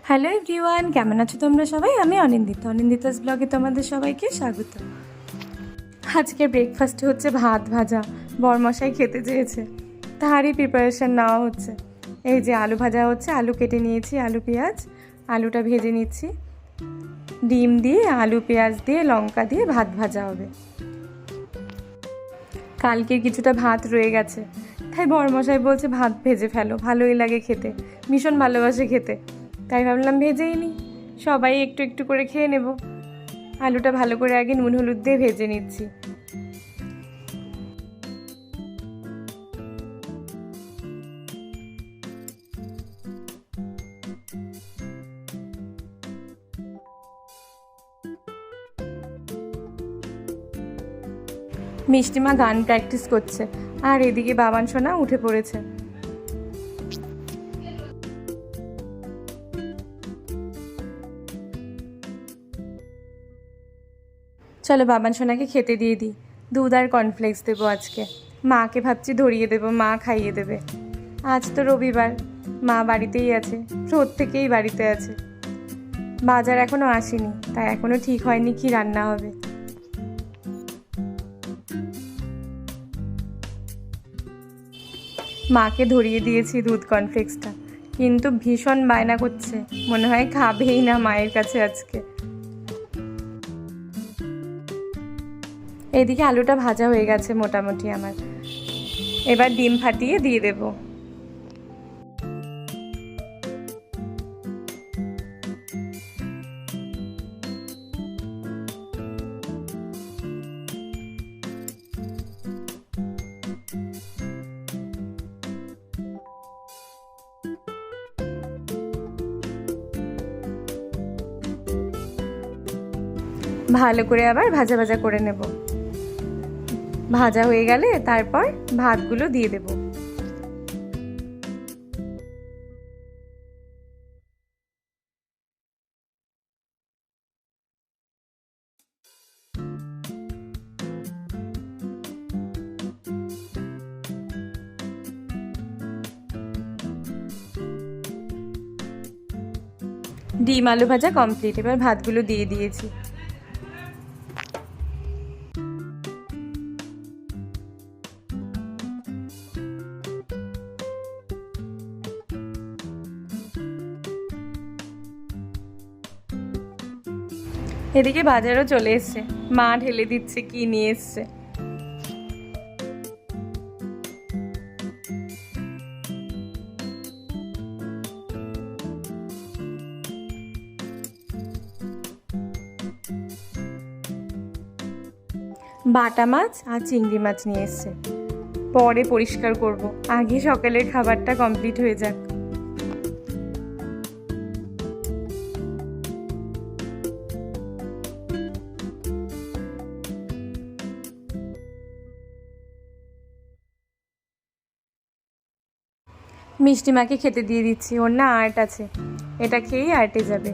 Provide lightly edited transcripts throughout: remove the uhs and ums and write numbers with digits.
Hello everyone, কেমন আছো তোমরা সবাই? আমি অনিন্দিতাস ব্লগে তোমাদের সবাইকে স্বাগত। আজকে ব্রেকফাস্টে হচ্ছে ভাত ভাজা। বরমশাই খেতে চেয়েছে, তারই প্রিপারেশান নেওয়া হচ্ছে। এই যে আলু ভাজা হচ্ছে, আলু কেটে নিয়েছি, আলু পেঁয়াজ, আলুটা ভেজে নিচ্ছি। ডিম দিয়ে আলু পেঁয়াজ দিয়ে লঙ্কা দিয়ে ভাত ভাজা হবে। কালকের কিছুটা ভাত রয়ে গেছে, তাই বরমশাই বলছে ভাত ভেজে ফেলো, ভালোই লাগে খেতে, ভীষণ ভালোবাসে খেতে। তাই ভাবলাম ভেজেই নিই, সবাই একটু একটু করে খেয়ে নেব। আলুটা ভালো করে আগে নুন হলুদ দিয়ে ভেজে নিচ্ছি। মিষ্টিমা গান প্র্যাকটিস করছে, আর এদিকে বাবান সোনা উঠে পড়েছে। চলো বাবান সোনাকে খেতে দিয়ে দিই। দুধ আর কর্নফ্লেক্স দেবো আজকে। মাকে ভাবছি ধরিয়ে দেবো, মা খাইয়ে দেবে। আজ তো রবিবার, মা বাড়িতেই আছে, প্রত্যেকেই বাড়িতে আছে। বাজার এখনও আসেনি, তাই এখনও ঠিক হয়নি কি রান্না হবে। মাকে ধরিয়ে দিয়েছি দুধ কর্নফ্লেক্সটা, কিন্তু ভীষণ বায়না করছে, মনে হয় খাবেই না মায়ের কাছে আজকে। এদিকে আলুটা ভাজা হয়ে গেছে মোটামুটি আমার, এবার ডিম ফাটিয়ে দিয়ে দেব। ভালো করে আবার ভাজা ভাজা করে নেব। ভাজা হয়ে গেলে তারপর ভাতগুলো দিয়ে দেব। ডিম আলু ভাজা কমপ্লিট, এবার ভাতগুলো দিয়ে দিয়েছি। এদিকে বাজারও চলে এসছে, মা ঢেলে দিচ্ছে কি নিয়ে এসছে। বাটা মাছ আর চিংড়ি মাছ নিয়ে এসছে, পরে পরিষ্কার করব, আগে সকালের খাবারটা কমপ্লিট হয়ে যাক। মিষ্টিমাকে খেতে দিয়ে দিচ্ছি, ওর না আর্ট আছে, এটা খেয়েই আর্টে যাবে।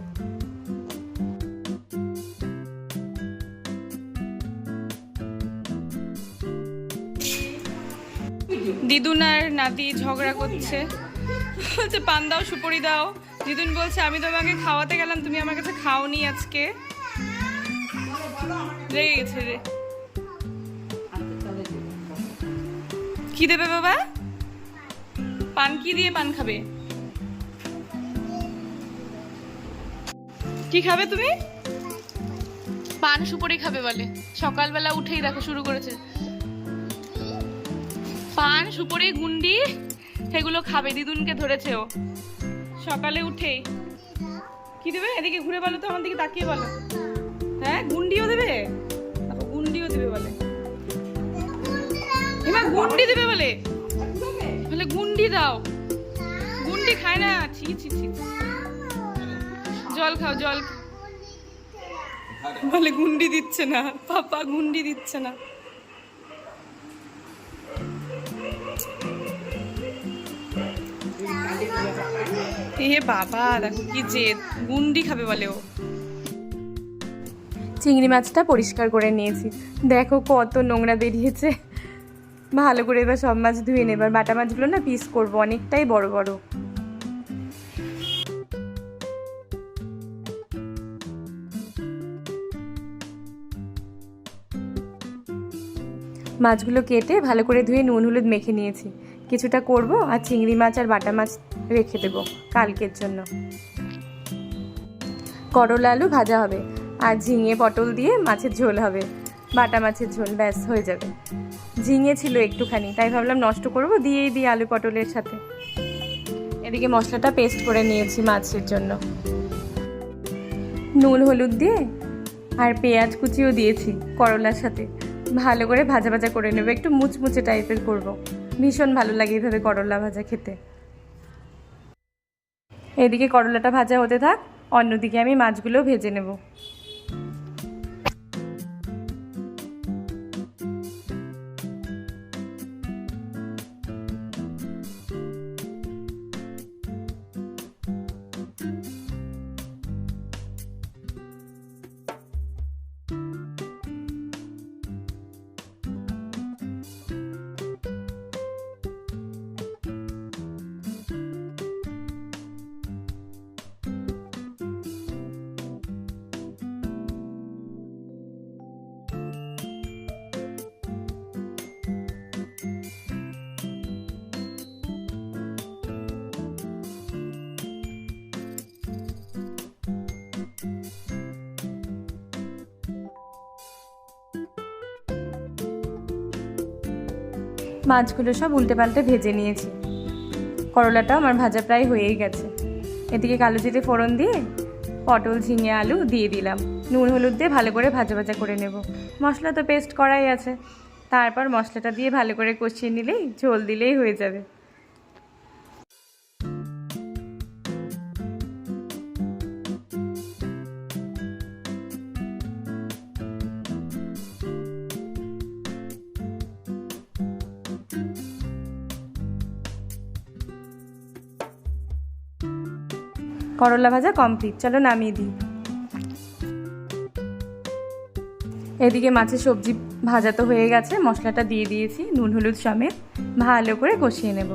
দিদুন আর নাতি ঝগড়া করছে, বলছে পান দাও সুপুরি দাও। দিদুন বলছে আমি তোমাকে খাওয়াতে গেলাম, তুমি আমার কাছে খাওনি আজকে। রেগে গেছে রে। কি দেবে বাবা? পান কি দিয়ে পান খাবে? কি খাবে তুমি? পান সুপুরি খাবে বলে, সকালবেলা উঠেই দেখো শুরু করেছে। পান সুপুরি গুন্ডি সেগুলো খাবে, দিদুনকে ধরেছে ও সকালে উঠেই। কি দেবে? এদিকে ঘুরে বলো তো, আমার দিকে তাকিয়ে বলো। হ্যাঁ গুন্ডিও দেবে, গুন্ডিও দেবে বলে, এবার গুন্ডি দেবে বলে, বলে গুন্ডি দাও। গুন্ডি খায় না, ছি ছি ছি। জল খাও জল। বলে গুন্ডি দিচ্ছে না, পাপা গুন্ডি দিচ্ছে না। এ বাবা দেখো কি জেদ, গুন্ডি খাবে বলে ও। চিংড়ি মাছটা পরিষ্কার করে নিয়েছি, দেখো কত নোংরা বেরিয়েছে। ভালো করে এবার সব মাছ ধুয়ে নেব, এবার বাটা মাছগুলো না পিস করবো, অনেকটাই বড় বড়। মাছগুলো কেটে ভালো করে ধুয়ে নুন হলুদ মেখে নিয়েছি। কিছুটা করব আর চিংড়ি মাছ আর বাটা মাছ রেখে দেবো কালকের জন্য। করলা আলু ভাজা হবে আর ঝিঙে পটল দিয়ে মাছের ঝোল হবে, বাটা মাছের ঝোল, ব্যাস হয়ে যাবে। ঝিঙে ছিল একটুখানি, তাই ভাবলাম নষ্ট করব, দিয়েই দিই আলু পটলের সাথে। এদিকে মশলাটা পেস্ট করে নিয়েছি মাছের জন্য, নুন হলুদ দিয়ে আর পেঁয়াজ কুচিও দিয়েছি করলার সাথে। ভালো করে ভাজা ভাজা করে নেব, একটু মুচমুচে টাইপের করব, ভীষণ ভালো লাগে এইভাবে করলা ভাজা খেতে। এদিকে করলাটা ভাজা হতে থাক, অন্যদিকে আমি মাছগুলো ভেজে নেব। মাছগুলো সব উল্টে পাল্টে ভেজে নিয়েছি, করলাটাও আমার ভাজা প্রায় হয়েই গেছে। এদিকে কালো জিরে ফোড়ন দিয়ে পটল ঝিঙে আলু দিয়ে দিলাম, নুন হলুদ দিয়ে ভালো করে ভাজা ভাজা করে নেব। মশলা তো পেস্ট করাই আছে, তারপর মশলাটা দিয়ে ভালো করে কষিয়ে নিলেই ঝোল দিলেই হয়ে যাবে। করলা ভাজা কমপ্লিট, চলো নামিয়ে দিই। এদিকে মাছের সবজি ভাজা তো হয়ে গেছে, মশলাটা দিয়ে দিয়েছি নুন হলুদ সমেত, ভালো করে কষিয়ে নেব।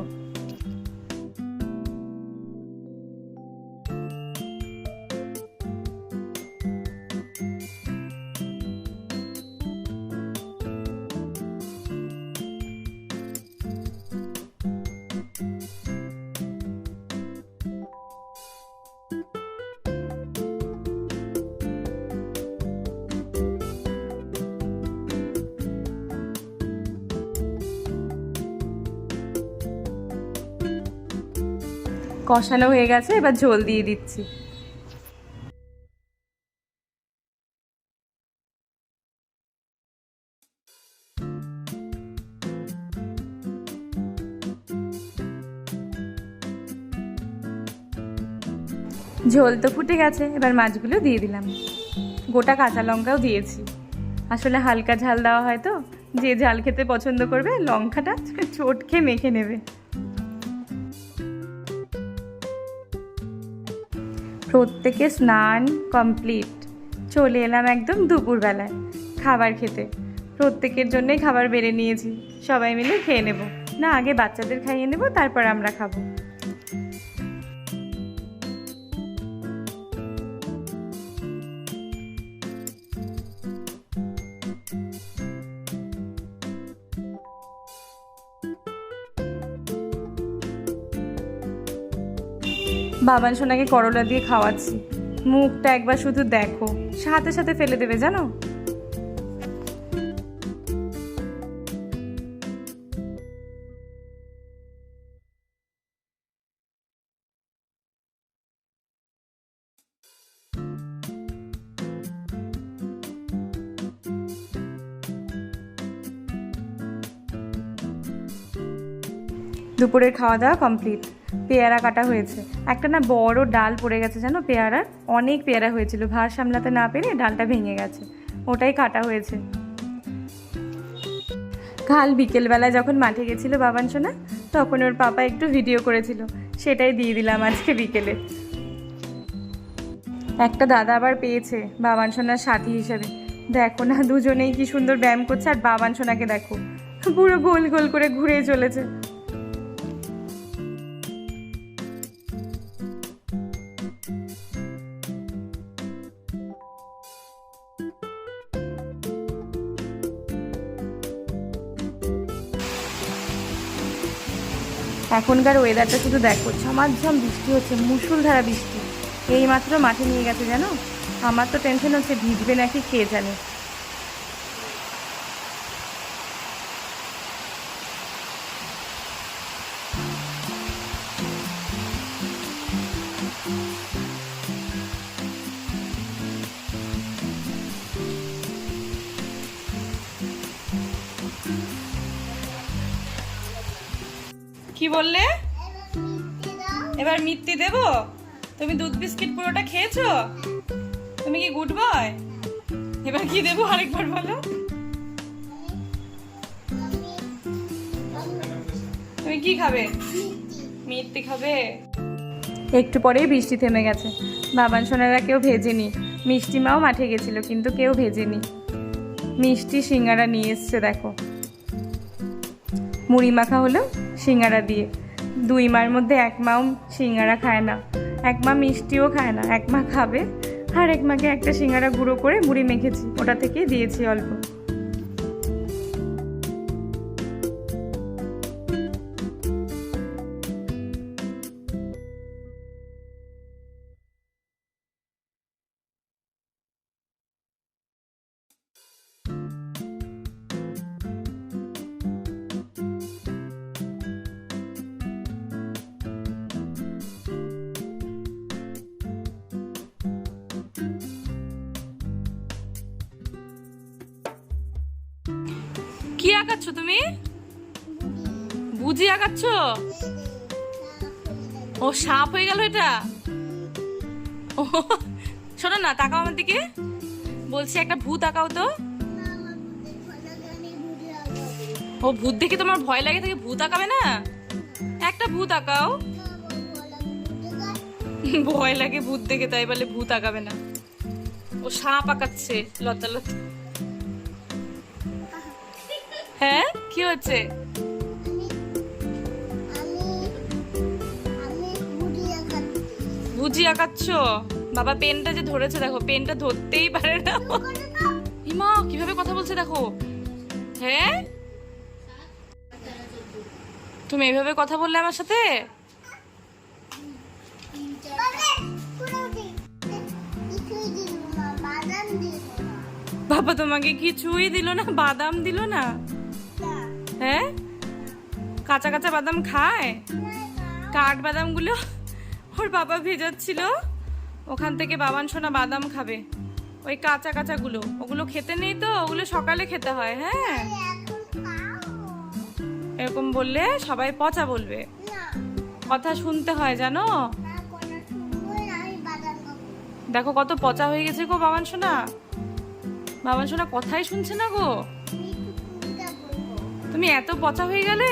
কষানো হয়ে গেছে, এবার ঝোল দিয়ে দিচ্ছি। ঝোল তো ফুটে গেছে, এবার মাছগুলো দিয়ে দিলাম, গোটা কাঁচা লঙ্কাও দিয়েছি। আসলে হালকা ঝাল দেওয়া হয় তো, যে ঝাল খেতে পছন্দ করবে লঙ্কাটা চটকে মেখে নেবে। প্রত্যেকে স্নান কমপ্লিট, চলে এলাম একদম দুপুরবেলায় খাবার খেতে। প্রত্যেকের জন্যই খাবার বেড়ে নিয়েছি, সবাই মিলে খেয়ে নেব। না, আগে বাচ্চাদের খাইয়ে নেব, তারপর আমরা খাবো। বাবান সোনাকে করলা দিয়ে খাওয়াচ্ছি, মুখটা একবার শুধু দেখো, সাথে সাথে ফেলে দেবে জানো। দুপুরের খাওয়া দাওয়া কমপ্লিট, পেয়ারা কাটা হয়েছে। একটা না বড় ডাল পড়ে গেছে জানো পেয়ারার, অনেক পেয়ারা হয়েছিল, ভার সামলাতে না পেরে ডালটা ভেঙে গেছে, ওটাই কাটা হয়েছে। কাল বিকেলবেলায় যখন মাঠে গেছিলো বাবান সোনা, তখন ওর পাপা একটু ভিডিও করেছিল, সেটাই দিয়ে দিলাম আজকে বিকেলে। একটা দাদা আবার পেয়েছে বাবান সোনার সাথী হিসেবে, দেখো না দুজনেই কি সুন্দর ব্যায়াম করছে, আর বাবান সোনাকে দেখো পুরো গোল গোল করে ঘুরে চলেছে। এখনকার ওয়েদারটা শুধু দেখো, ঝমাঝম বৃষ্টি হচ্ছে, মুষলধারা বৃষ্টি। এই মাত্র মাঠে নিয়ে গেছে জানো। আমার তো টেনশন হচ্ছে ভিজবে নাকি কে জানে। কি বললে? এবার মিথ্যে দেবো? তুমি দুধ বিস্কিট পুরোটা খেয়েছো? তুমি কি গুড বয়? এবার কি দেবো আরেকবার বলো। তুমি কি খাবে? মিথ্যে খাবে? একটু পরেই বৃষ্টি থেমে গেছে। বাবান সোনারা কেউ ভেজেনি। মিষ্টি মাও মাঠে গেছিল কিন্তু কেউ ভেজেনি। মিষ্টি সিঙ্গারা নিয়ে এসছে দেখো। মুড়ি মাখা হলো সিঙ্গারা দিয়ে। দুই মার মধ্যে এক মাও সিঙ্গারা খায় না, এক মা মিষ্টিও খায় না। এক মা খাবে, আর এক মাকে একটা সিঙ্গারা গুঁড়ো করে মুড়ি মেখেছি, ওটা থেকেই দিয়েছি অল্প। কি আঁকাচ্ছ তুমি? বুঝি আঁকাচ্ছ? ও সাপ হয়ে গেল এটা। ও শোনো না, তাকাও আমার দিকে। বলছি একটা ভূত আঁকাও তো। ও ভূত দেখে তোমার ভয় লাগে থেকে ভূত আঁকাবে না? একটা ভূত আঁকাও। ভয় লাগে ভূত দেখে তাই বলে ভূত আঁকাবে না। ও সাপ আঁকাচ্ছে লতা লতা। হ্যাঁ কি হচ্ছে? বুঝি আঁকাচ্ছ? বাবা পেনটা যে ধরেছে দেখো, পেনটা ধরতেই পারে না। ইমা কিভাবে কথা বলছে দেখো। হ্যাঁ তুমি এইভাবে কথা বললে আমার সাথে? বাবা তোমাকে কিছুই দিল না? বাদাম দিল না? হ্যাঁ কাঁচা কাঁচা বাদাম খায়? কাঠ বাদাম গুলো ওর বাবা ভেজাচ্ছিল, ওখান থেকে বাবান সোনা বাদাম খাবে। ওই কাঁচা কাঁচা গুলো, ওগুলো খেতে নেই তো, ওগুলো সকালে খেতে হয়। হ্যাঁ এরকম বললে সবাই পচা বলবে। কথা শুনতে হয় জানো। দেখো কত পচা হয়ে গেছে গো বাবান সোনা। বাবান সোনা কথাই শুনছে না গো। তুমি এত পচা হয়ে গেলে?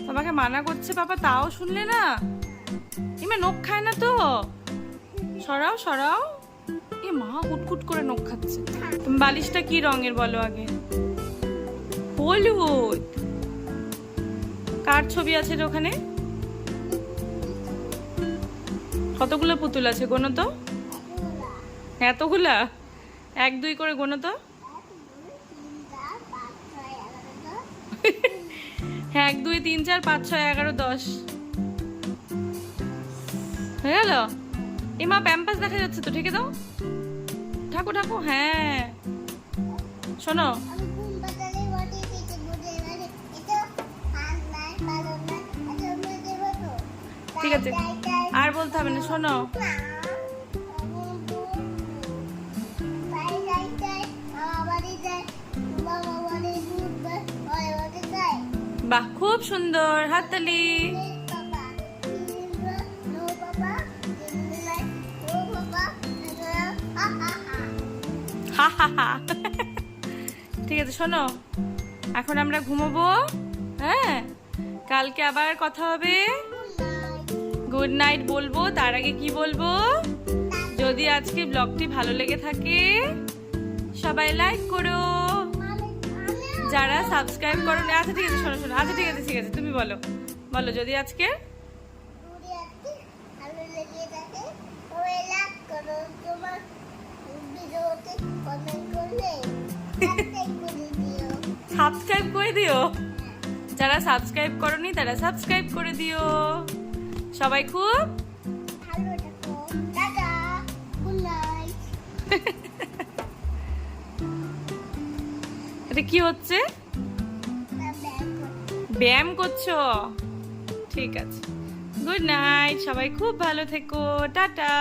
তোমাকে মানা করছে বাবা তাও শুনলে না? ইমা নখ খায় না তো? সরাও সরাও। এ মা কুটকুট করে নখ খাচ্ছে। তুমি বালিশটা কি রঙের বলো আগে? হলুদ। কার ছবি আছে রে ওখানে? কতগুলো পুতুল আছে গোনো তো? এতগুলা? 1 2 করে গোনো তো। 1 2 3 4 5 6 11 10 হয়ে গেল। এমা প্যাম্পাস দেখা যাচ্ছে তো, ঠেকে দাও। ঠাকু ঠাকু। হ্যাঁ শোনো, ঠিক আছে আর বলতে হবে না। শোনো বাহ খুব সুন্দর, হাততালি। ঠিক আছে শোনো, এখন আমরা ঘুমোবো। হ্যাঁ কালকে আবার কথা হবে। গুড নাইট বলবো, তার আগে কি বলবো? যদি আজকে ব্লগটি ভালো লেগে থাকে সবাই লাইক করো। যারা সাবস্ক্রাইব করো না, আচ্ছা ঠিক আছে শোনো শোনো, আচ্ছা ঠিক আছে ঠিক আছে তুমি বলো বলো। যদি আজকে সাবস্ক্রাইব করে দিও। যারা সাবস্ক্রাইব করনি তারা সাবস্ক্রাইব করে দিও। সবাই খুব ভালো থাকো, টাটা, গুড নাইট। এটা কি হচ্ছে? ব্যায়াম করছো? ঠিক আছে, গুড নাইট, সবাই খুব ভালো থেকো, টাটা।